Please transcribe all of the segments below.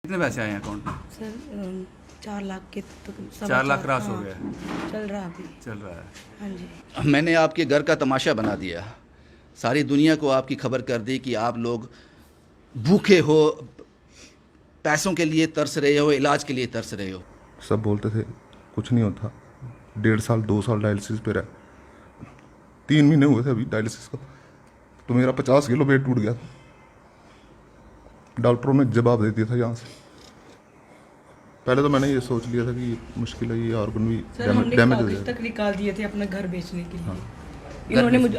कितने पैसे आए हैं अकाउंट में? सर 4 लाख के तक 4 लाख क्रॉस हो हाँ, गया, चल रहा अभी। चल रहा है। हाँ जी। मैंने आपके घर का तमाशा बना दिया, सारी दुनिया को आपकी खबर कर दी कि आप लोग भूखे हो, पैसों के लिए तरस रहे हो, इलाज के लिए तरस रहे हो। सब बोलते थे कुछ नहीं होता, 1.5 साल 2 साल डायलिसिस पे रहा, 3 महीने हुए थे अभी डायलिसिस को, तो मेरा 50 किलो वेट टूट गया। डॉक्टरों ने जवाब दे दिया था यहाँ से। पहले तो मैंने ये सोच लिया था कि मुश्किल है, ये ऑर्गन भी सर हमने डैमेज हो कागज जाएगा। तक निकाल दिए थे अपना घर बेचने के लिए। इन्होंने मुझे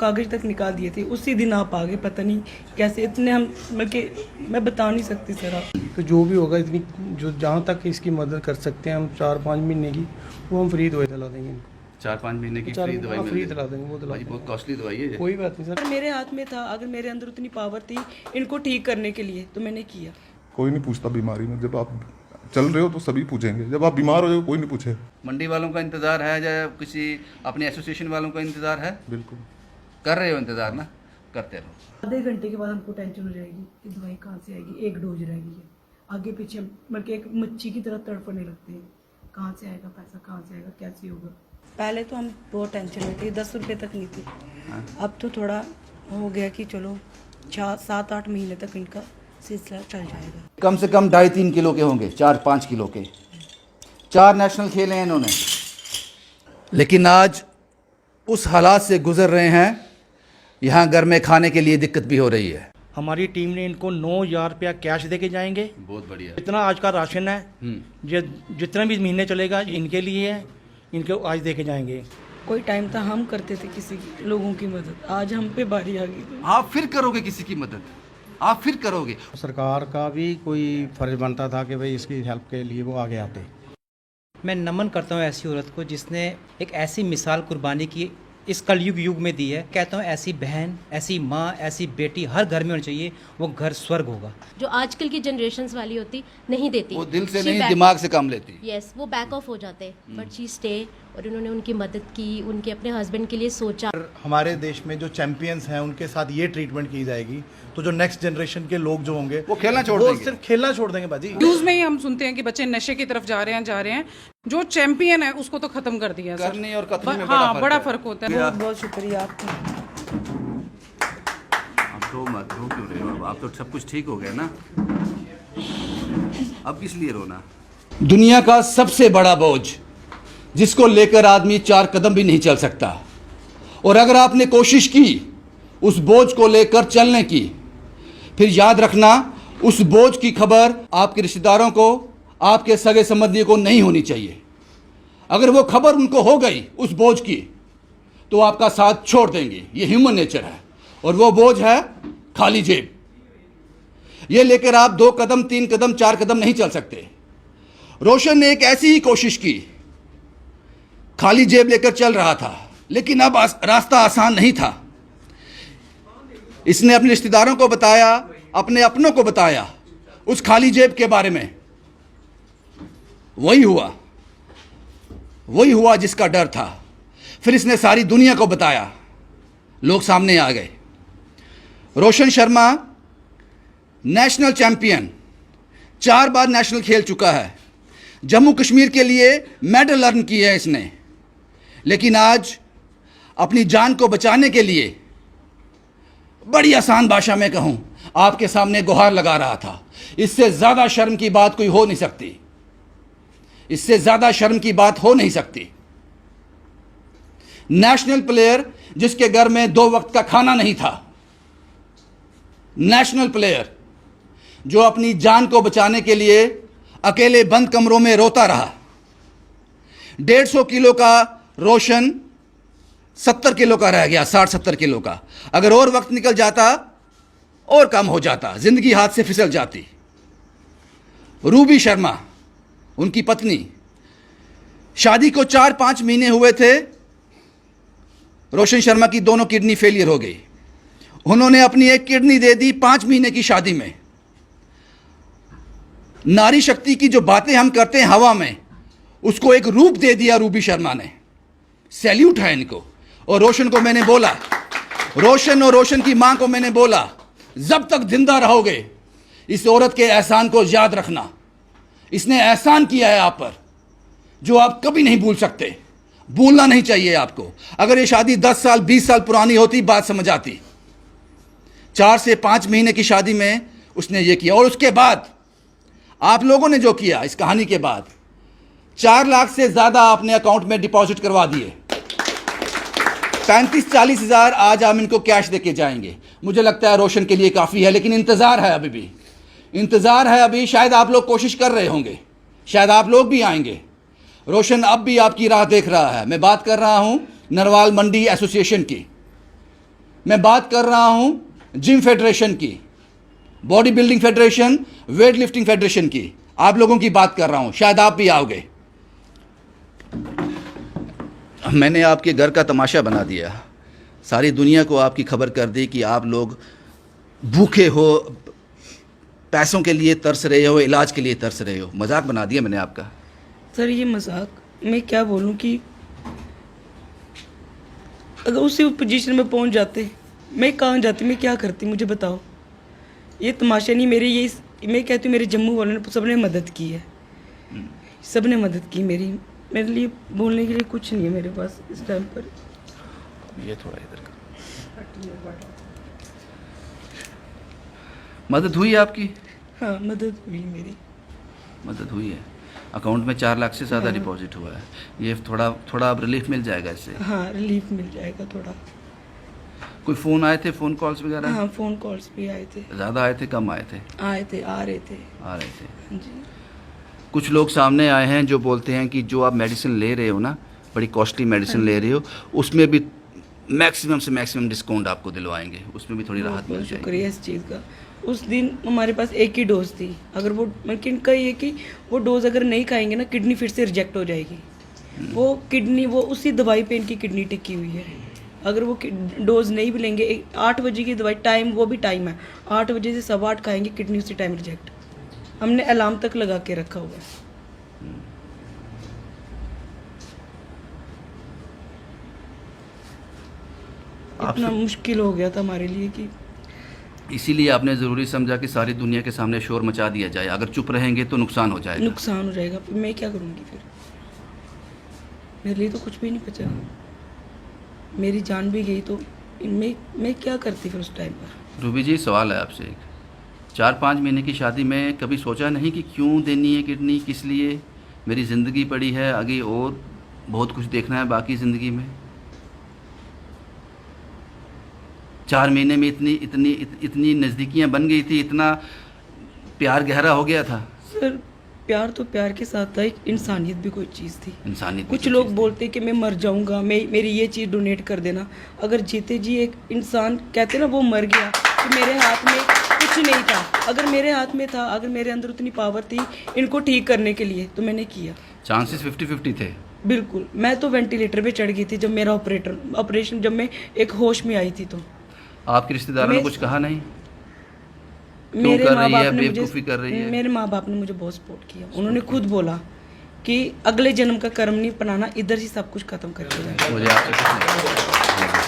कागज तक निकाल दिए थे, उसी दिन आप आ गए। पता नहीं कैसे इतने हम बल्कि मैं बता नहीं सकती सर आप। तो जो भी होगा इतनी जो जहाँ तक इसकी मदद कर सकते हैं हम 4-5 महीने की, वो हम फ्री दवाई दिला देंगे इनको। 4-5 महीने की फ्री दवाई मिल फ्री रही दिला देंगे, वो दिला भाई, देंगे। बहुत कॉस्टली दवाई है ये। कोई बात नहीं सर। अगर मेरे हाथ में था, अगर मेरे अंदर उतनी पावर थी इनको ठीक करने के लिए, तो मैंने किया। कोई नहीं पूछता बीमारी में, जब आप चल रहे हो तो सभी पूछेंगे, जब आप बीमार हो जाओ कोई नहीं पूछेगा। मंडी वालों का इंतजार है या किसी अपने एसोसिएशन वालों का इंतजार है? बिल्कुल कर रहे हो इंतजार ना, करते रहो। आधे घंटे के बाद हमको टेंशन हो जाएगी कि दवाई कहाँ से आएगी। एक डोज रहेगी है, आगे पीछे बल्कि एक मच्छी की तरह तड़पने लगते हैं, कहाँ से आएगा पैसा, कहाँ से आएगा, कैसे होगा। पहले तो हम बहुत टेंशन में थे, 10 रुपये तक नहीं थे। अब तो थोड़ा हो गया कि चलो 7-8 महीने तक इनका सिलसिला चल जाएगा। कम से कम 2.5-3 किलो के होंगे, 4-5 किलो के। 4 नेशनल खेले हैं इन्होंने, लेकिन आज उस हालात से गुजर रहे हैं, यहाँ घर में खाने के लिए दिक्कत भी हो रही है। हमारी टीम ने इनको 9,000 रुपया कैश दे के जाएंगे। बहुत बढ़िया। जितना आज का राशन है, जितना भी महीने चलेगा इनके लिए है, इनको आज दे के जाएंगे। कोई टाइम था हम करते थे किसी लोगों की मदद, आज हम पे बारी आ गई। आप फिर करोगे किसी की मदद, आप फिर करोगे। सरकार का भी कोई फर्ज बनता था कि भाई इसकी हेल्प के लिए वो आगे आते। मैं नमन करता हूँ ऐसी औरत को जिसने एक ऐसी मिसाल कुर्बानी की इस कलयुग युग में दी है। कहता हूँ ऐसी बहन, ऐसी माँ, ऐसी बेटी हर घर में होनी चाहिए, वो घर स्वर्ग होगा। जो आजकल की जनरेशंस वाली होती नहीं देती, वो दिल से नहीं दिमाग से काम लेती। यस, वो बैक ऑफ हो जाते, बट शी स्टे। और उन्होंने उनकी मदद की, उनके अपने हस्बैंड के लिए सोचा। हमारे देश में जो चैंपियंस हैं उनके साथ ये ट्रीटमेंट की जाएगी तो जो नेक्स्ट जनरेशन के लोग जो होंगे वो खेलना छोड़ वो देंगे। सिर्फ खेलना छोड़ देंगे बाजी। न्यूज में ही हम सुनते हैं कि बच्चे नशे की तरफ जा रहे हैं। जो चैंपियन है उसको तो खत्म कर दिया सर। करने और कतनी में हाँ, बड़ा है। फर्क होता है। बहुत बहुत शुक्रिया आपका। अब तो मत रो क्यों रहे हो? अब तो सब कुछ ठीक हो गया ना, अब किस लिए रोना? दुनिया का सबसे बड़ा बोझ जिसको लेकर आदमी 4 कदम भी नहीं चल सकता, और अगर आपने कोशिश की उस बोझ को लेकर चलने की, फिर याद रखना उस बोझ की खबर आपके रिश्तेदारों को, आपके सगे संबंधियों को नहीं होनी चाहिए। अगर वो खबर उनको हो गई उस बोझ की, तो आपका साथ छोड़ देंगे। ये ह्यूमन नेचर है, और वो बोझ है खाली जेब। ये लेकर आप 2 कदम 3 कदम 4 कदम नहीं चल सकते। रोशन ने एक ऐसी ही कोशिश की, खाली जेब लेकर चल रहा था, लेकिन अब रास्ता आसान नहीं था। इसने अपने रिश्तेदारों को बताया, अपने अपनों को बताया उस खाली जेब के बारे में। वही हुआ जिसका डर था। फिर इसने सारी दुनिया को बताया, लोग सामने आ गए। रोशन शर्मा नेशनल चैंपियन, 4 बार नेशनल खेल चुका है। जम्मू कश्मीर के लिए मेडल अर्न किए हैं इसने, लेकिन आज अपनी जान को बचाने के लिए, बड़ी आसान भाषा में कहूं, आपके सामने गुहार लगा रहा था। इससे ज़्यादा शर्म की बात कोई हो नहीं सकती, इससे ज़्यादा शर्म की बात हो नहीं सकती। नेशनल प्लेयर जिसके घर में 2 वक्त का खाना नहीं था, नेशनल प्लेयर जो अपनी जान को बचाने के लिए अकेले बंद कमरों में रोता रहा। 150 किलो का रोशन 70 किलो का रह गया, 60-70 किलो का। अगर और वक्त निकल जाता और कम हो जाता, जिंदगी हाथ से फिसल जाती। रूबी शर्मा, उनकी पत्नी, शादी को 4-5 महीने हुए थे, रोशन शर्मा की दोनों किडनी फेलियर हो गई। उन्होंने अपनी एक किडनी दे दी 5 महीने की शादी में। नारी शक्ति की जो बातें हम करते हैं हवा में, उसको एक रूप दे दिया रूबी शर्मा ने। सैल्यूट है इनको। और रोशन को मैंने बोला, रोशन और रोशन की मां को मैंने बोला, जब तक जिंदा रहोगे इस औरत के एहसान को याद रखना। इसने एहसान किया है आप पर जो आप कभी नहीं भूल सकते, भूलना नहीं चाहिए आपको। अगर ये शादी 10 साल 20 साल पुरानी होती बात समझ आती। 4 से 5 महीने की शादी में उसने ये किया, और उसके बाद आप लोगों ने जो किया इस कहानी के बाद 4 लाख से ज़्यादा आपने अकाउंट में डिपॉजिट करवा दिए। 35-40 हज़ार आज हम इनको कैश देके जाएंगे। मुझे लगता है रोशन के लिए काफ़ी है, लेकिन इंतज़ार है अभी भी, इंतज़ार है अभी। शायद आप लोग कोशिश कर रहे होंगे, शायद आप लोग भी आएंगे। रोशन अब भी आपकी राह देख रहा है। मैं बात कर रहा हूं नरवाल मंडी एसोसिएशन की, मैं बात कर रहा हूं जिम फेडरेशन की, body building federation, weight lifting federation की, आप लोगों की बात कर रहा हूं। शायद आप भी आओगे। मैंने आपके घर का तमाशा बना दिया, सारी दुनिया को आपकी खबर कर दी कि आप लोग भूखे हो, पैसों के लिए तरस रहे हो, इलाज के लिए तरस रहे हो। मजाक बना दिया मैंने आपका। सर ये मजाक, मैं क्या बोलूं कि अगर उसी पोजीशन में पहुंच जाते, मैं कहाँ जाती, मैं क्या करती, मुझे बताओ। ये तमाशा नहीं मेरे, ये मैं कहती हूँ मेरे जम्मू वालों ने सबने मदद की है, सबने मदद की मेरी। मेरे लिए बोलने के लिए कुछ नहीं है मेरे पास इस टाइम पर। ये थोड़ा इधर का मदद हुई आपकी? हाँ मदद हुई मेरी, मदद हुई है। अकाउंट में 4 लाख से ज़्यादा डिपॉजिट हुआ है। ये थोड़ा अब रिलीफ मिल जाएगा इससे। हाँ रिलीफ मिल जाएगा थोड़ा। कोई फ़ोन आए थे, फ़ोन कॉल्स वगैरह? हाँ फ़ोन कॉल्स भी आए थे। ज़्यादा आए थे, कम आए थे? आए थे, आ रहे थे। आ रहे थे। जी। कुछ लोग सामने आए हैं जो बोलते हैं कि जो आप मेडिसिन ले रहे हो ना, बड़ी कॉस्टली मेडिसिन ले रहे हो, उसमें भी मैक्सिमम से मैक्सिमम डिस्काउंट आपको दिलवाएंगे, उसमें भी थोड़ी राहत मिल बहुत जाएगी। शुक्रिया इस चीज़ का। उस दिन हमारे पास एक ही डोज थी, अगर वो इनका ये कि वो डोज अगर नहीं खाएंगे ना किडनी फिर से रिजेक्ट हो जाएगी। वो किडनी, वो उसी दवाई पे इनकी किडनी टिकी हुई है। अगर वो डोज नहीं भी लेंगे, 8 बजे की दवाई टाइम, वो भी टाइम है, 8 बजे से 8:15 खाएंगे, किडनी उसी टाइम रिजेक्ट। हमने अलार्म तक लगा के रखा हुआ है। इतना मुश्किल हो गया था हमारे लिए कि इसीलिए आपने ज़रूरी समझा कि सारी दुनिया के सामने शोर मचा दिया जाए। अगर चुप रहेंगे तो नुकसान हो जाएगा। नुकसान हो जाएगा, फिर मैं क्या करूँगी? फिर मेरे लिए तो कुछ भी नहीं बचा, मेरी जान भी गई तो मैं क्या करती फिर उस टाइम पर? रूबी जी, सवाल है आपसे एक। 4-5 महीने की शादी में कभी सोचा नहीं कि क्यों देनी है किडनी, किस लिए? मेरी ज़िंदगी पड़ी है आगे और बहुत कुछ देखना है बाकी ज़िंदगी में। 4 महीने में इतनी नज़दीकियाँ बन गई थी, इतना प्यार गहरा हो गया था। सर प्यार तो प्यार के साथ था, एक इंसानियत भी कोई चीज़ थी। इंसानियत कुछ लोग बोलते कि मैं मर जाऊंगा, मेरी ये चीज़ डोनेट कर देना। अगर जीते जी एक इंसान कहते ना वो मर गया, तो मेरे हाथ में कुछ नहीं था। अगर मेरे हाथ में था, अगर मेरे अंदर उतनी पावर थी इनको ठीक करने के लिए, तो मैंने किया। चांसेस 50-50 थे। बिल्कुल। मैं तो वेंटिलेटर पे चढ़ गई थी जब मेरा ऑपरेशन जब मैं एक होश में आई थी। तो आपके रिश्तेदारों ने कुछ कहा नहीं? मेरे कर माँ रही बाप है, ने बेवकूफ़ी कर रही है? मेरे माँ बाप ने मुझे बहुत सपोर्ट किया। उन्होंने खुद बोला कि अगले जन्म का कर्म नहीं बनाना, इधर ही सब कुछ खत्म करके जाना। मुझे आपसे कुछ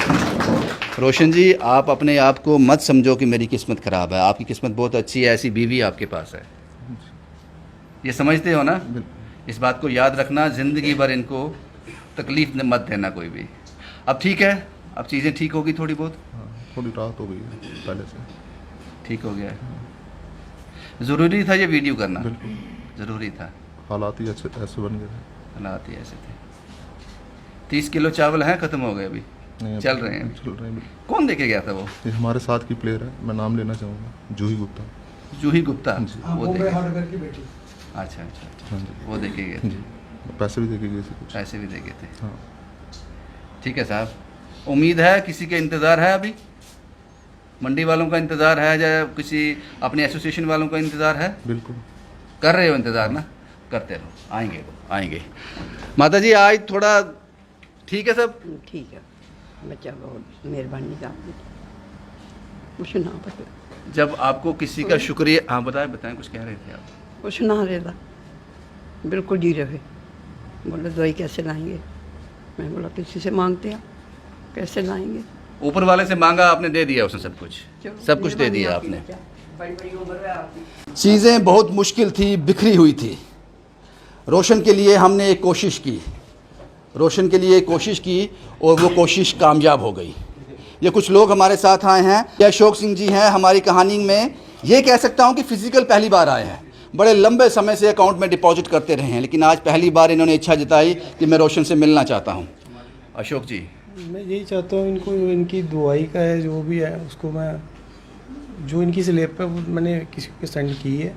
नहीं। रोशन जी, आप अपने आप को मत समझो कि मेरी किस्मत ख़राब है। आपकी किस्मत बहुत अच्छी है, ऐसी बीवी आपके पास है। ये समझते हो ना? इस बात को याद रखना, ज़िंदगी भर इनको तकलीफ मत देना कोई भी। अब ठीक है, अब चीज़ें ठीक होगी थोड़ी बहुत? थोड़ी राहत हो गई है पहले से, ठीक हो गया है। ज़रूरी था ये वीडियो करना, बिल्कुल ज़रूरी था। हालात ही ऐसे बन गए थे। हालात ही ऐसे थे। 30 किलो चावल हैं, ख़त्म हो गए अभी? नहीं, चल रहे हैं? चल रहे हैं। कौन देके गया था वो? ये हमारे साथ की प्लेयर है, मैं नाम लेना चाहूँगा, जूही गुप्ता। जूही गुप्ता? जी। वो देके, की बेटी। अच्छा अच्छा अच्छा, हाँ जी। वो देके गए थे। जी, पैसे भी देके गए थे कुछ। पैसे भी देके थे। हाँ, ठीक है साहब, उम्मीद है किसी का इंतज़ार है अभी? मंडी वालों का इंतज़ार है या किसी अपने एसोसिएशन वालों का इंतज़ार है? बिल्कुल कर रहे हो इंतज़ार ना? करते रहो, आएंगे वो आएंगे। माता जी आज थोड़ा ठीक है सब? ठीक है बच्चा, बहुत मेहरबानी आपकी। कुछ ना पता, जब आपको किसी का शुक्रिया, हाँ बताएं कुछ कह रहे थे आप? कुछ ना रहता, बिल्कुल जी रहे। बोले दवाई कैसे लाएंगे? मैं बोला किसी से मांगते हैं, कैसे लाएंगे? ऊपर वाले से मांगा आपने, दे दिया उसने सब कुछ? सब कुछ दे दिया आपने? चीज़ें बहुत मुश्किल थी, बिखरी हुई थी। रोशन के लिए हमने एक कोशिश की, रोशन के लिए कोशिश की और वो कोशिश कामयाब हो गई। ये कुछ लोग हमारे साथ आए हैं। ये अशोक सिंह जी हैं हमारी कहानी में, ये कह सकता हूँ कि फिजिकल पहली बार आए हैं। बड़े लंबे समय से अकाउंट में डिपॉजिट करते रहे हैं, लेकिन आज पहली बार इन्होंने इच्छा जताई कि मैं रोशन से मिलना चाहता हूँ। अशोक जी, मैं यही चाहता हूँ इनको, इनकी दुआई का है जो भी है उसको मैं, जो इनकी स्लेब पे मैंने किसी को सेंड की है,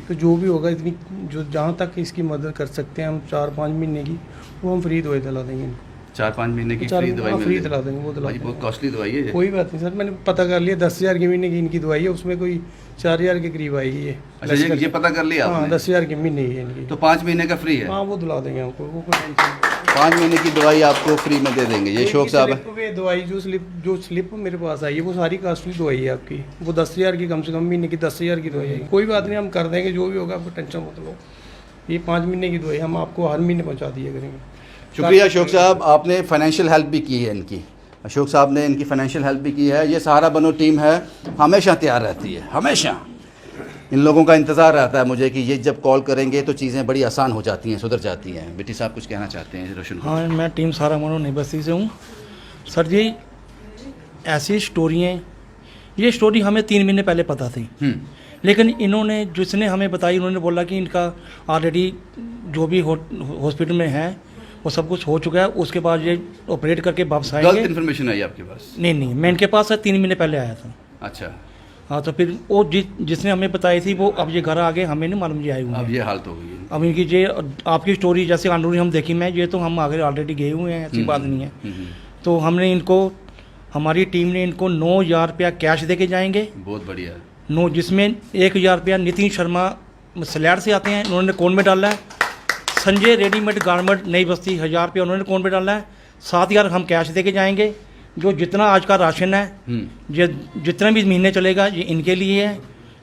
तो जो भी होगा इतनी, जो जहाँ तक इसकी मदद कर सकते हैं हम 4-5 महीने की, वो हम फ्री दवाई दिला देंगे इनको। 4-5 महीने की फ्री दवाई फ्री दिला देंगे, वो दिला भाई देंगे। बहुत कॉस्टली दवाई है ये। कोई बात नहीं सर, मैंने पता कर लिया 10,000 की महीने की इनकी दवाई है, उसमें कोई 4,000 के करीब आएगी ये। अच्छा, ये पता कर लिया हाँ, आपने? 10,000 की महीने है इनकी। तो 5 महीने का फ्री है? हाँ, वो दिला देंगे हमको, वो कोई टेंशन नहीं। 5 महीने की दवाई आपको फ्री में दे देंगे। ये शौक साहब है। ये दवाई जो स्लिप मेरे पास आई है वो सारी कॉस्टली दवाई है आपकी, वो 10,000 की, कम से कम महीने की 10,000 की दवाई है। कोई बात नहीं, हम कर देंगे जो भी होगा, आपको टेंशन मत लो। ये 5 महीने की दवाई हम आपको हर महीने पहुँचा दिया करेंगे। शुक्रिया अशोक साहब, आपने फाइनेंशियल हेल्प भी की है इनकी। अशोक साहब ने इनकी फाइनेंशियल हेल्प भी की है। ये सहारा बनो टीम है, हमेशा तैयार रहती है, हमेशा। इन लोगों का इंतज़ार रहता है मुझे कि ये जब कॉल करेंगे तो चीज़ें बड़ी आसान हो जाती हैं, सुधर जाती हैं। बेटी साहब कुछ कहना चाहते हैं रोशन को? हाँ, मैं टीम सहारा बनो नई बस्ती से हूँ। सर जी, ऐसी स्टोरियाँ, ये स्टोरी हमें 3 महीने पहले पता थी, लेकिन इन्होंने, जिसने हमें बताई, उन्होंने बोला कि इनका ऑलरेडी जो भी हॉस्पिटल में है वो सब कुछ हो चुका है, उसके बाद ये ऑपरेट करके वापस आएंगे। गलत इन्फॉर्मेशन आई आपके पास? नहीं, मैं इनके पास 3 महीने पहले आया था। अच्छा। हाँ, तो फिर वो जिसने हमें बताई थी वो अब ये घर आ गए, हमें नहीं मालूम ये आए हुए हैं। अब ये हालत हो गई है। अब इनकी ये आपकी स्टोरी जैसे कानूनी हम देखी मैं, ये तो हम आगे ऑलरेडी गए हुए हैं, ऐसी बात नहीं है। तो हमने इनको, हमारी टीम ने इनको 9,000 रुपया कैश दे के जाएंगे। बहुत बढ़िया। जिसमें 1,000 रुपया नितिन शर्मा सलैड से आते हैं, उन्होंने अकाउंट में डाला है। संजय रेडीमेड गारमेंट नई बस्ती 1,000 रुपया उन्होंने अकाउंट में डाला है। 7,000 हम कैश दे के जाएंगे। जो जितना आज का राशन है, ये जितना भी महीने चलेगा ये इनके लिए है,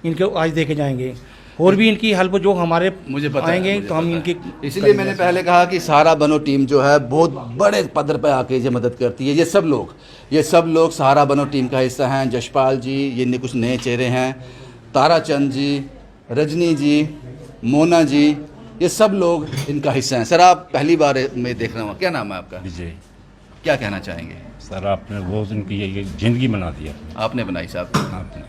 इनके आज दे के जाएंगे। और भी इनकी हेल्प जो हमारे मुझे पता आएंगे है, तो हम इनकी, इसलिए मैंने पहले कहा कि सहारा बनो टीम जो है बहुत बड़े पदर पर आके ये मदद करती है। ये सब लोग सहारा बनो टीम का हिस्सा हैं। जशपाल जी, ये कुछ नए चेहरे हैं, ताराचंद जी, रजनी जी, मोना जी, ये सब लोग इनका हिस्सा हैं। सर, आप पहली बार मैं देख रहा हूँ, क्या नाम है आपका? विजय। क्या कहना चाहेंगे? सर, आपने बहुत इनकी ये ज़िंदगी बना दिया। आपने बनाई साहब? आपने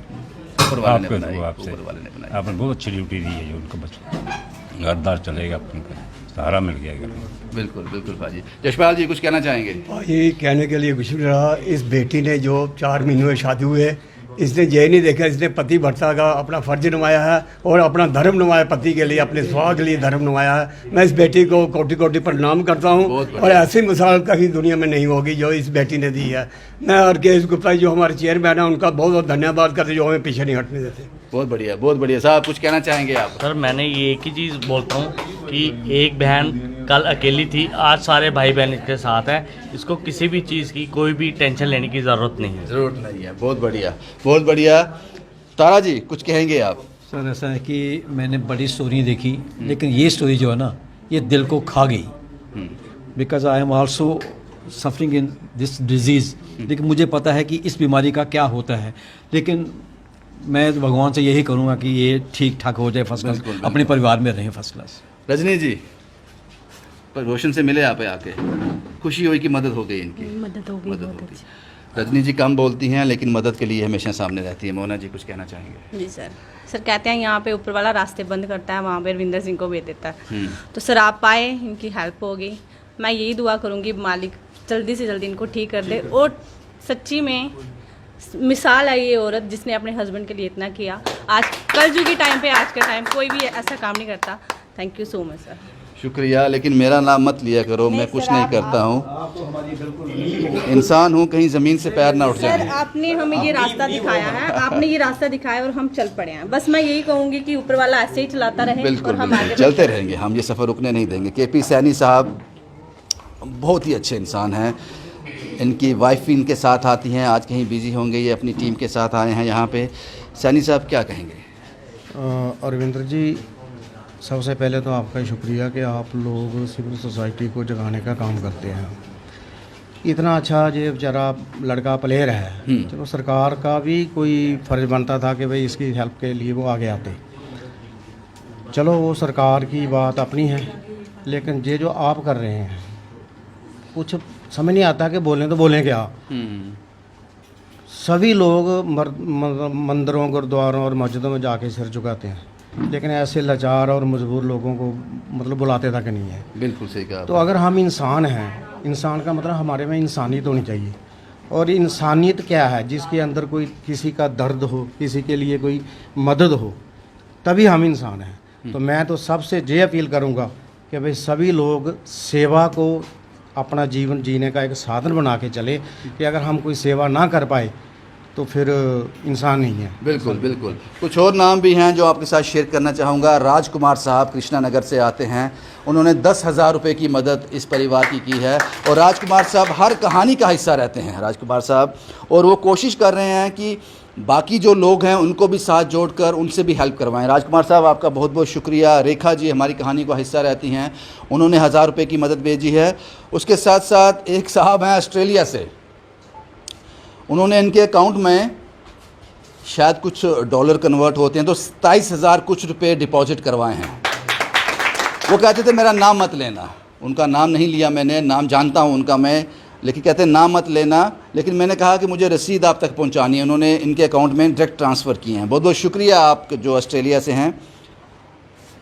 ऊपर वाले ने आपके बनाई, आपसे ऊपर वाले ने बनाई। आपने बहुत अच्छी ड्यूटी दी है जो उनको बच्चे घरदार चलेगा, उनको सहारा मिल गया घर में। बिल्कुल बिल्कुल भाजी। जशपाल जी कुछ कहना चाहेंगे? ये कहने के लिए कुछ नहीं रहा। इस बेटी ने जो 4 महीने में शादी हुए, इसने ये नहीं देखा, इसने पति भरता का अपना फर्ज निभाया है और अपना धर्म निभाया, पति के लिए, अपने स्वास्थ्य के लिए धर्म निभाया है। मैं इस बेटी को कोटि कोटि प्रणाम करता हूँ और ऐसी मिसाल कहीं दुनिया में नहीं होगी जो इस बेटी ने दी है। मैं और के गुप्ता जो हमारे चेयरमैन है उनका बहुत बहुत धन्यवाद करते जो हमें पीछे नहीं हटने देते। बहुत बढ़िया, बहुत बढ़िया। साहब कुछ कहना चाहेंगे आप? सर, मैंने ये एक ही चीज़ बोलता हूँ कि एक बहन कल अकेली थी, आज सारे भाई बहन इसके साथ हैं। इसको किसी भी चीज़ की कोई भी टेंशन लेने की ज़रूरत नहीं है। ज़रूरत नहीं है। बहुत बढ़िया, बहुत बढ़िया। तारा जी कुछ कहेंगे आप? सर, ऐसा है कि मैंने बड़ी स्टोरी देखी, लेकिन ये स्टोरी जो है ना, ये दिल को खा गई। Because I am also suffering in this disease. लेकिन मुझे पता है कि इस बीमारी का क्या होता है, लेकिन मैं भगवान से यही करूँगा कि ये ठीक ठाक हो जाए, फर्स्ट क्लास, अपने परिवार में रहें फर्स्ट क्लास। रजनी जी, पर रोशन से मिले आप आके, खुशी हुई कि मदद हो गई इनकी? मदद हो गई, बहुत अच्छी। रजनी जी कम बोलती हैं लेकिन मदद के लिए हमेशा सामने रहती है। मोना जी कुछ कहना चाहेंगे? जी सर, कहते हैं यहाँ पे ऊपर वाला रास्ते बंद करता है, वहाँ पे रविंदर सिंह को भेज देता है। तो सर आप आए, इनकी हेल्प हो गई। मैं यही दुआ करूँगी मालिक जल्दी से जल्दी इनको ठीक कर दे। और सच्ची में मिसाल है ये औरत जिसने अपने हस्बैंड के लिए इतना किया। आज कलयुग के टाइम पे, आज का टाइम कोई भी ऐसा काम नहीं करता। Thank you so much sir. शुक्रिया, लेकिन मेरा नाम मत लिया करो, मैं कुछ नहीं करता हूँ, इंसान हूँ, कहीं ज़मीन से पैर ना उठ जाए। सर, आपने हमें ये रास्ता दिखाया है, आपने ये रास्ता दिखाया और हम चल पड़े हैं। बस मैं यही कहूँगी कि ऊपर वाला ऐसे ही चलाता रहे। बिल्कुल, और हम बिल्कुल आगे चलते रहेंगे, हम ये सफ़र रुकने नहीं देंगे। केपी सैनी साहब बहुत ही अच्छे इंसान हैं। इनकी वाइफ भी इनके साथ आती हैं, आज कहीं बिजी होंगे, ये अपनी टीम के साथ आए हैं यहाँ पे। सैनी साहब क्या कहेंगे? अरविंदर जी, सबसे पहले तो आपका शुक्रिया कि आप लोग सिविल सोसाइटी को जगाने का काम करते हैं। इतना अच्छा जो बेचारा लड़का प्लेयर है, चलो सरकार का भी कोई फ़र्ज़ बनता था कि भाई इसकी हेल्प के लिए वो आगे आते। चलो वो सरकार की बात अपनी है, लेकिन ये जो आप कर रहे हैं कुछ समझ नहीं आता कि बोलें तो बोलें क्या। सभी लोग मंदिरों, गुरुद्वारों और मस्जिदों में जाके सिर झुकाते हैं, लेकिन ऐसे लाचार और मजबूर लोगों को मतलब बुलाते तक नहीं है। बिल्कुल सही कहा। तो अगर हम इंसान हैं, इंसान का मतलब हमारे में इंसानियत होनी चाहिए। और इंसानियत क्या है? जिसके अंदर कोई किसी का दर्द हो, किसी के लिए कोई मदद हो, तभी हम इंसान हैं। तो मैं तो सबसे ये अपील करूँगा कि भाई सभी लोग सेवा को अपना जीवन जीने का एक साधन बना के चले, कि अगर हम कोई सेवा ना कर पाए तो फिर इंसान नहीं है। बिल्कुल बिल्कुल। कुछ और नाम भी हैं जो आपके साथ शेयर करना चाहूँगा। राजकुमार साहब कृष्णा नगर से आते हैं, उन्होंने 10,000 रुपये की मदद इस परिवार की है। और राजकुमार साहब हर कहानी का हिस्सा रहते हैं राजकुमार साहब, और वो कोशिश कर रहे हैं कि बाकी जो लोग हैं उनको भी साथ जोड़कर उनसे भी हेल्प करवाएं। राजकुमार साहब आपका बहुत बहुत शुक्रिया। रेखा जी हमारी कहानी का हिस्सा रहती हैं, उन्होंने 1000 रुपये की मदद भेजी है। उसके साथ साथ एक साहब हैं ऑस्ट्रेलिया से, उन्होंने इनके अकाउंट में शायद कुछ डॉलर कन्वर्ट होते हैं तो 27,000 कुछ रुपए डिपॉजिट करवाए हैं। वो कहते थे मेरा नाम मत लेना, उनका नाम नहीं लिया मैंने, नाम जानता हूँ उनका मैं, लेकिन कहते हैं नाम मत लेना, लेकिन मैंने कहा कि मुझे रसीद आप तक पहुँचानी है। उन्होंने इनके अकाउंट में डायरेक्ट ट्रांसफ़र किए हैं। बहुत बहुत शुक्रिया आप जो ऑस्ट्रेलिया से हैं।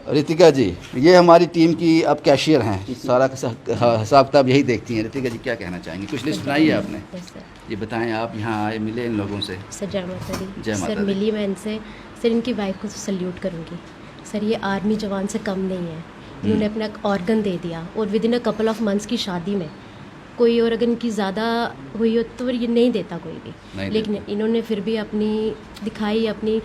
रितिका जी ये हमारी टीम की अब कैशियर हैं, सारा हिसाब किताब यही देखती हैं। रितिका जी क्या कहना चाहेंगी? कुछ लिस्ट बनाई है आपने? ये बताएं, आप यहाँ आए मिले इन लोगों से? सर जय माता दी। जय माता सर दी। मिली मैं इनसे। सर इनकी वाइफ को तो सल्यूट करूँगी। सर ये आर्मी जवान से कम नहीं है, इन्होंने अपना ऑर्गन दे दिया और with in a couple of months की शादी में कोई और अगर इनकी ज़्यादा हुई हो तो ये नहीं देता कोई भी, लेकिन इन्होंने फिर भी अपनी दिखाई, अपनी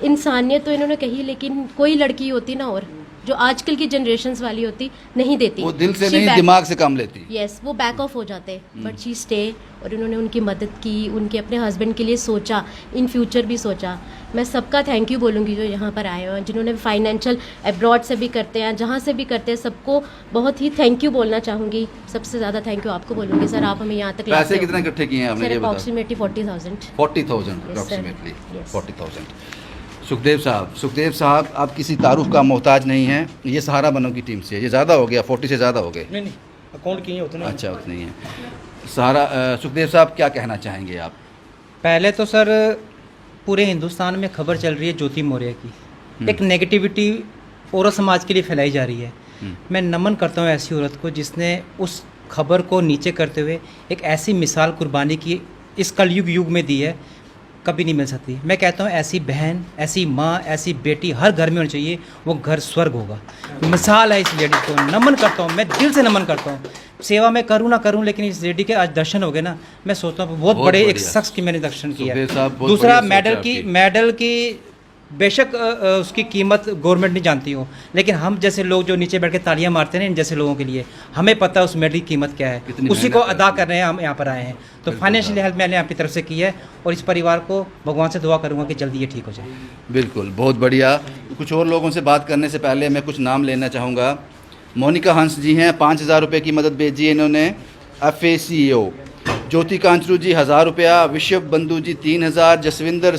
इंसानियत तो इन्होंने कही, लेकिन कोई लड़की होती ना और जो आजकल की जनरेशंस वाली होती नहीं देती, वो दिल से नहीं दिमाग से काम लेती। यस वो बैक ऑफ हो जाते, बट शी स्टे। और इन्होंने उनकी मदद की, उनके अपने हस्बैंड के लिए सोचा, इन फ्यूचर भी सोचा। मैं सबका थैंक यू बोलूँगी जो यहाँ पर आए हैं, जिन्होंने फाइनेंशियल अब्रॉड से भी करते हैं, जहाँ से भी करते हैं, सबको बहुत ही थैंक यू बोलना चाहूँगी। सबसे ज़्यादा थैंक यू आपको बोलूँगी सर, आप हमें यहाँ तक पैसे कितने इकट्ठे किए हैं आपने? Approximately 40,000 approximately 40,000। सुखदेव साहब आप किसी तारुफ का मोहताज नहीं हैं, ये सहारा बनो की टीम से। ये ज़्यादा हो गया, 40 से ज़्यादा हो गए? नहीं अकाउंट किए उतने। अच्छा उतने ही है। सहारा सुखदेव साहब क्या कहना चाहेंगे आप? पहले तो सर पूरे हिंदुस्तान में खबर चल रही है ज्योति मौर्य की, एक नेगेटिविटी औरत समाज के लिए फैलाई जा रही है। मैं नमन करता हूँ ऐसी औरत को जिसने उस खबर को नीचे करते हुए एक ऐसी मिसाल कुर्बानी की इस कलयुग युग में दी है, कभी नहीं मिल सकती। मैं कहता हूँ ऐसी बहन, ऐसी माँ, ऐसी बेटी हर घर में होनी चाहिए, वो घर स्वर्ग होगा। मिसाल है इस लेडी को, नमन करता हूँ, मैं दिल से नमन करता हूँ। सेवा मैं करूँ ना करूँ, लेकिन इस लेडी के आज दर्शन हो गए ना, मैं सोचता हूँ बहुत बड़े एक शख्स की मैंने दर्शन किया है। दूसरा मेडल की बेशक उसकी कीमत गवर्नमेंट नहीं जानती हो, लेकिन हम जैसे लोग जो नीचे बैठ के तालियां मारते हैं इन जैसे लोगों के लिए हमें पता है उस मेडल की कीमत क्या है, उसी को अदा कर रहे हैं। हम यहाँ पर आए हैं तो फाइनेंशियल हेल्प मैंने आपकी तरफ से की है, और इस परिवार को भगवान से दुआ करूँगा कि जल्दी ये ठीक हो जाए। बिल्कुल, बहुत बढ़िया। कुछ और लोगों से बात करने से पहले मैं कुछ नाम लेना चाहूँगा। मोनिका हंस जी हैं, 5,000 रुपये की मदद भेजी है इन्होंने। FACO ज्योति कांचरू जी 1,000 रुपया। विश्व बंधु जी 3,000। जसविंदर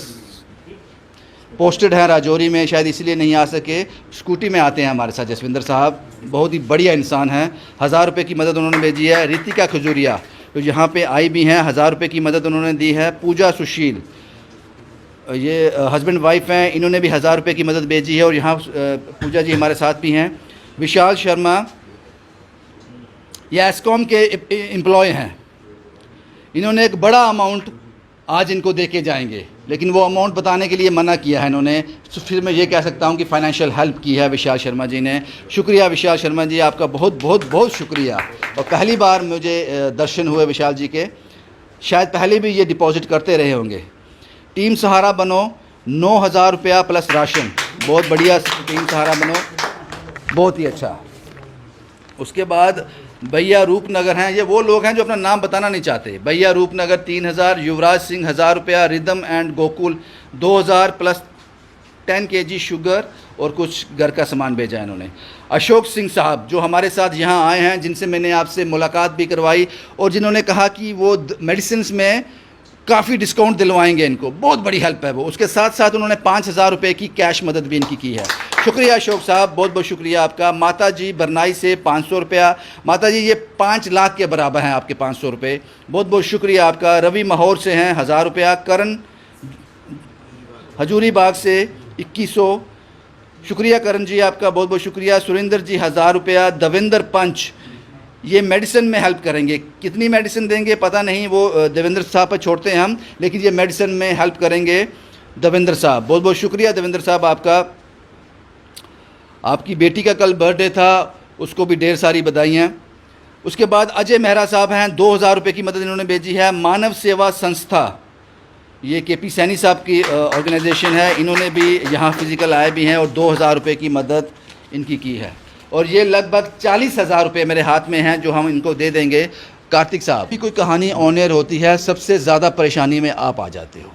पोस्टेड हैं राजौरी में, शायद इसलिए नहीं आ सके, स्कूटी में आते हैं हमारे साथ जसविंदर साहब, बहुत ही बढ़िया इंसान हैं। 1,000 रुपये की मदद उन्होंने भेजी है। रितिका खजूरिया तो यहाँ पे आई भी हैं, 1,000 रुपये की मदद उन्होंने दी है। पूजा सुशील ये हस्बैंड वाइफ हैं, इन्होंने भी 1,000 रुपये की मदद भेजी है, और यहाँ पूजा जी हमारे साथ भी हैं। विशाल शर्मा ये एस्कॉम के एम्प्लॉय हैं, इन्होंने एक बड़ा अमाउंट आज इनको दे के जाएंगे, लेकिन वो अमाउंट बताने के लिए मना किया है इन्होंने। तो फिर मैं ये कह सकता हूँ कि फाइनेंशियल हेल्प की है विशाल शर्मा जी ने। शुक्रिया विशाल शर्मा जी, आपका बहुत बहुत बहुत शुक्रिया। और पहली बार मुझे दर्शन हुए विशाल जी के, शायद पहले भी ये डिपॉजिट करते रहे होंगे। टीम सहारा बनो 9,000 रुपया प्लस राशन, बहुत बढ़िया टीम सहारा बनो, बहुत ही अच्छा। उसके बाद भैया रूपनगर हैं, ये वो लोग हैं जो अपना नाम बताना नहीं चाहते। भैया रूपनगर 3,000। युवराज सिंह 1,000 रुपया। Rhythm and Gokul 2,000 plus 10 kg sugar और कुछ घर का सामान भेजा है इन्होंने। अशोक सिंह साहब जो हमारे साथ यहाँ आए हैं, जिनसे मैंने आपसे मुलाकात भी करवाई और जिन्होंने कहा कि वो मेडिसिन में काफ़ी डिस्काउंट दिलवाएंगे इनको, बहुत बड़ी हेल्प है वो। उसके साथ साथ उन्होंने 5,000 रुपये की कैश मदद भी इनकी की है। शुक्रिया अशोक साहब, बहुत बहुत शुक्रिया आपका। माता जी बरनाई से 500 रुपया, माता जी ये 5 लाख के बराबर हैं आपके 500 रुपये, बहुत बहुत शुक्रिया आपका। रवि माहौर से हैं 1000 रुपया, करण हजूरी बाग से 2100, शुक्रिया करण जी आपका, बहुत बहुत शुक्रिया। सुरेंद्र जी 1000 रुपया। देवेंद्र पंच ये मेडिसिन में हेल्प करेंगे, कितनी मेडिसिन देंगे पता नहीं, वो देवेंद्र साहब पर छोड़ते हैं हम, लेकिन ये मेडिसिन में हेल्प करेंगे देवेंद्र साहब, बहुत बहुत शुक्रिया देवेंद्र साहब आपका। आपकी बेटी का कल बर्थडे था, उसको भी ढेर सारी बधाइयाँ। उसके बाद अजय मेहरा साहब हैं, 2000 रुपये की मदद इन्होंने भेजी है। मानव सेवा संस्था, ये KP सैनी साहब की ऑर्गेनाइजेशन है, इन्होंने भी यहाँ फिज़िकल आए भी हैं और 2000 रुपये की मदद इनकी की है। और ये लगभग 40,000 रुपये मेरे हाथ में हैं जो हम इनको दे देंगे। कार्तिक साहब, कोई कहानी ऑन एयर होती है, सबसे ज़्यादा परेशानी में आप आ जाते हो,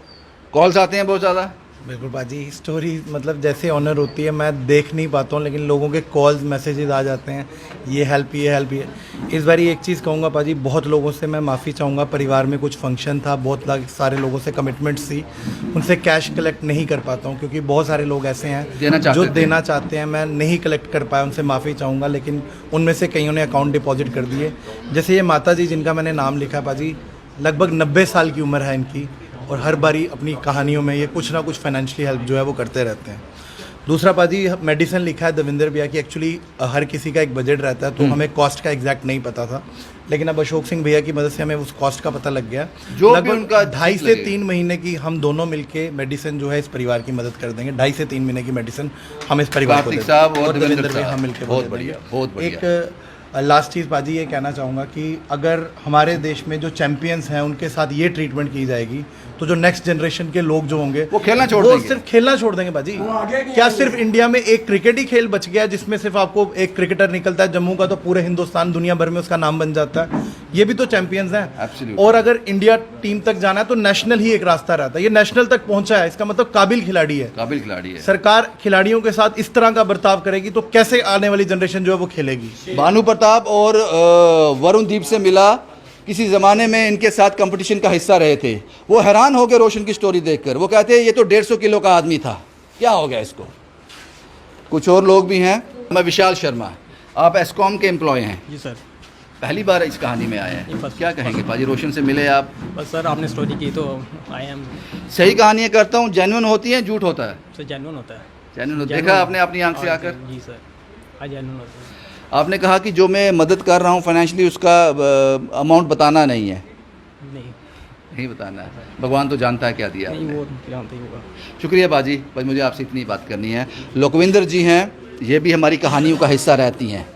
कॉल्स आते हैं बहुत ज़्यादा। बिल्कुल बाजी, स्टोरी मतलब जैसे ऑनर होती है मैं देख नहीं पाता हूँ, लेकिन लोगों के कॉल्स मैसेजेस आ जाते हैं, ये हेल्प ये हेल्प ये। इस बार एक चीज़ कहूँगा पाजी, बहुत लोगों से मैं माफ़ी चाहूँगा, परिवार में कुछ फंक्शन था, बहुत सारे लोगों से कमिटमेंट्स थी, उनसे कैश कलेक्ट नहीं कर पाता हूँ क्योंकि बहुत सारे लोग ऐसे हैं जो देना चाहते हैं, मैं नहीं कलेक्ट कर पाया, उनसे माफ़ी चाहूँगा। लेकिन उनमें से कईयों ने अकाउंट डिपॉजिट कर दिए। जैसे ये माता जी जिनका मैंने नाम लिखा पाजी, लगभग 90 साल की उम्र है इनकी, और हर बारी अपनी कहानियों में ये कुछ ना कुछ फाइनेंशियली हेल्प जो है वो करते रहते हैं। दूसरा पाजी, मेडिसिन लिखा है देवेंद्र भैया की, एक्चुअली हर किसी का एक बजट रहता है तो हमें कॉस्ट का एग्जैक्ट नहीं पता था, लेकिन अब अशोक सिंह भैया की मदद से हमें उस कॉस्ट का पता लग गया। लगभग 2.5 से 3 महीने की हम दोनों मिलके मेडिसिन जो है इस परिवार की मदद कर देंगे। 2.5 से 3 महीने की मेडिसिन हम इस परिवार को देंगे और देवेंद्र भैया हम मिलकर बहुत बढ़िया, बहुत बढ़िया। एक लास्ट चीज़ पाजी ये कहना चाहूँगा कि अगर हमारे देश में जो चैंपियंस हैं उनके साथ ये ट्रीटमेंट की जाएगी तो जो नेक्स्ट जनरेशन के लोग जो होंगे वो खेलना छोड़ देंगे, सिर्फ खेलना छोड़ देंगे बाजी। क्या सिर्फ इंडिया में एक क्रिकेट ही खेल बच गया जिसमें सिर्फ आपको एक क्रिकेटर निकलता है जम्मू का तो पूरे हिंदुस्तान दुनिया भर में उसका नाम बन जाता है? ये भी तो चैंपियंस हैं। और अगर इंडिया टीम तक जाना है तो नेशनल ही एक रास्ता रहता है, ये नेशनल तक पहुंचा है, इसका मतलब काबिल खिलाड़ी है, काबिल खिलाड़ी है। सरकार खिलाड़ियों के साथ इस तरह का बर्ताव करेगी तो कैसे आने वाली जनरेशन जो है वो खेलेगी? भानु प्रताप और वरुण दीप से मिला, किसी ज़माने में इनके साथ कंपटीशन का हिस्सा रहे थे, वो हैरान हो गए रोशन की स्टोरी देखकर, वो कहते हैं ये तो 150 किलो का आदमी था, क्या हो गया इसको। कुछ और लोग भी हैं। मैं विशाल शर्मा, आप एस्कॉम के एम्प्लॉय हैं? जी सर। पहली बार इस कहानी में आए हैं, क्या कहेंगे पाजी? रोशन से मिले आप? बस सर आपने स्टोरी की तो आई एम। सही कहानियाँ करता हूँ, जेन्युइन होती हैं, झूठ होता है? सर जेन्युइन होता है। जेन्युइन देखा आपने अपनी आंख से आकर? जी सर, जेन्युइन होता है। आपने कहा कि जो मैं मदद कर रहा हूँ फाइनेंशियली उसका अमाउंट बताना नहीं है। नहीं बताना है, भगवान तो जानता है क्या दिया नहीं, वो जानते ही होगा। शुक्रिया बाजी, बस मुझे आपसे इतनी बात करनी है। लोकविंदर जी हैं, ये भी हमारी कहानियों का हिस्सा रहती हैं,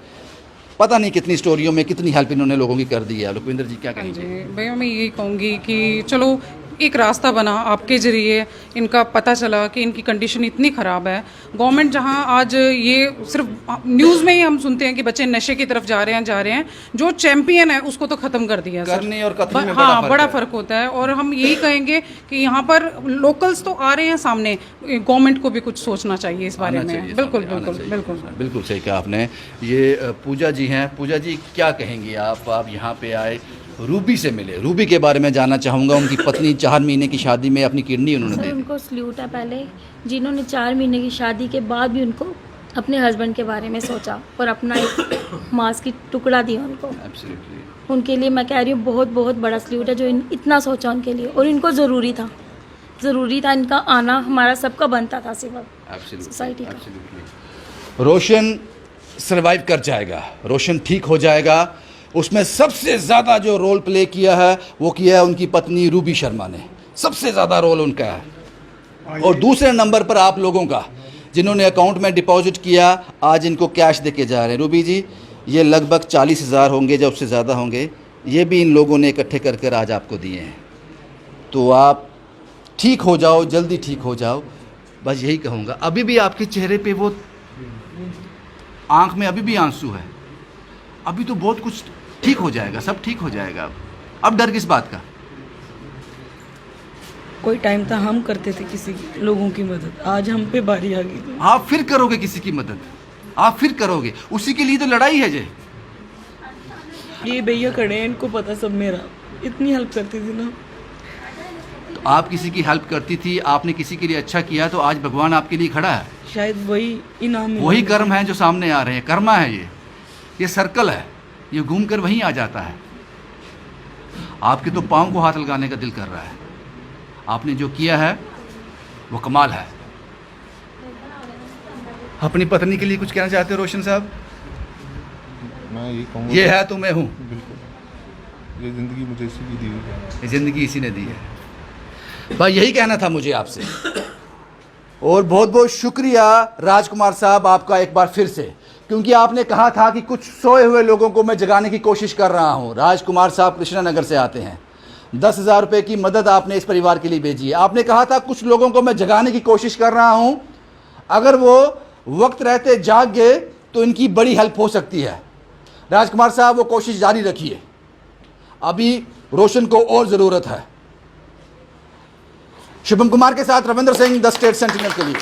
पता नहीं कितनी स्टोरियों में कितनी हेल्प इन्होंने लोगों की कर दी है। लोकविंदर जी क्या कहेंगे? भैया मैं यही कहूँगी कि चलो एक रास्ता बना, आपके ज़रिए इनका पता चला कि इनकी कंडीशन इतनी ख़राब है। गवर्नमेंट जहां आज ये सिर्फ न्यूज़ में ही हम सुनते हैं कि बच्चे नशे की तरफ जा रहे हैं, जो चैंपियन है उसको तो ख़त्म कर दिया करनी और कतनी में बड़ा फ़र्क होता है। और हम यही कहेंगे कि यहाँ पर लोकल्स तो आ रहे हैं सामने, गवर्नमेंट को भी कुछ सोचना चाहिए इस बारे में। बिल्कुल बिल्कुल बिल्कुल बिल्कुल सही कहा आपने। ये पूजा जी हैं, पूजा जी क्या कहेंगी आप यहाँ पे आए, रूबी से मिले, रूबी के बारे में जानना चाहूँगा। उनकी पत्नी 4 महीने की शादी में अपनी किडनी उन्होंने दे दी। उनको सल्यूट है पहले, जिन्होंने 4 महीने की शादी के बाद भी उनको अपने हस्बैंड के बारे में सोचा और अपना एक मांस की टुकड़ा दिया उनको। उनके लिए मैं कह रही हूँ बहुत बहुत बड़ा सल्यूट है जो इतना सोचा उनके लिए, और इनको ज़रूरी था इनका आना, हमारा सबका बनता था सिर्फ सोसाइटी का। रोशन सर्वाइव कर जाएगा, रोशन ठीक हो जाएगा। उसमें सबसे ज़्यादा जो रोल प्ले किया है वो किया है उनकी पत्नी रूबी शर्मा ने, सबसे ज़्यादा रोल उनका है। और दूसरे नंबर पर आप लोगों का, जिन्होंने अकाउंट में डिपॉजिट किया, आज इनको कैश दे के जा रहे हैं। रूबी जी, ये लगभग 40,000 होंगे, जब उससे ज़्यादा होंगे, ये भी इन लोगों ने इकट्ठे कर कर आज आपको दिए हैं। तो आप ठीक हो जाओ, जल्दी ठीक हो जाओ, बस यही कहूँगा। अभी भी आपके चेहरे पे वो आँख में अभी भी आंसू है, अभी तो बहुत कुछ ठीक हो जाएगा, सब ठीक हो जाएगा। अब डर किस बात का? कोई टाइम था हम करते थे किसी लोगों की मदद, आज हम पे बारी आ गई। आप फिर करोगे किसी की मदद, आप फिर करोगे, उसी के लिए तो लड़ाई है जे। ये भैया खड़े हैं, इनको पता सब मेरा, इतनी हेल्प करती थी ना। तो आप किसी की हेल्प करती थी, आपने किसी के लिए अच्छा किया, तो आज भगवान आपके लिए खड़ा है। शायद वही इनाम मिला। वही कर्म है जो सामने आ रहे हैं, कर्मा है ये सर्कल है, ये घूम कर वहीं आ जाता है। आपके तो पाँव को हाथ लगाने का दिल कर रहा है, आपने जो किया है वो कमाल है। अपनी पत्नी के लिए कुछ कहना चाहते हो रोशन साहब? मैं ये कहूँगा, ये है तो मैं हूँ। बिल्कुल, ये ज़िंदगी मुझे इसी की दी हुई है। ये ज़िंदगी इसी ने दी है। भाई यही कहना था मुझे आपसे। और बहुत बहुत शुक्रिया राजकुमार साहब आपका एक बार फिर से, क्योंकि आपने कहा था कि कुछ सोए हुए लोगों को मैं जगाने की कोशिश कर रहा हूँ। राजकुमार साहब कृष्णानगर से आते हैं, 10,000 रुपये की मदद आपने इस परिवार के लिए भेजी है। आपने कहा था कुछ लोगों को मैं जगाने की कोशिश कर रहा हूँ, अगर वो वक्त रहते जाग गए तो इनकी बड़ी हेल्प हो सकती है। राजकुमार साहब वो कोशिश जारी रखिए, अभी रोशन को और ज़रूरत है। शुभम कुमार के साथ Ravindra Singh, the state sentinel के लिए।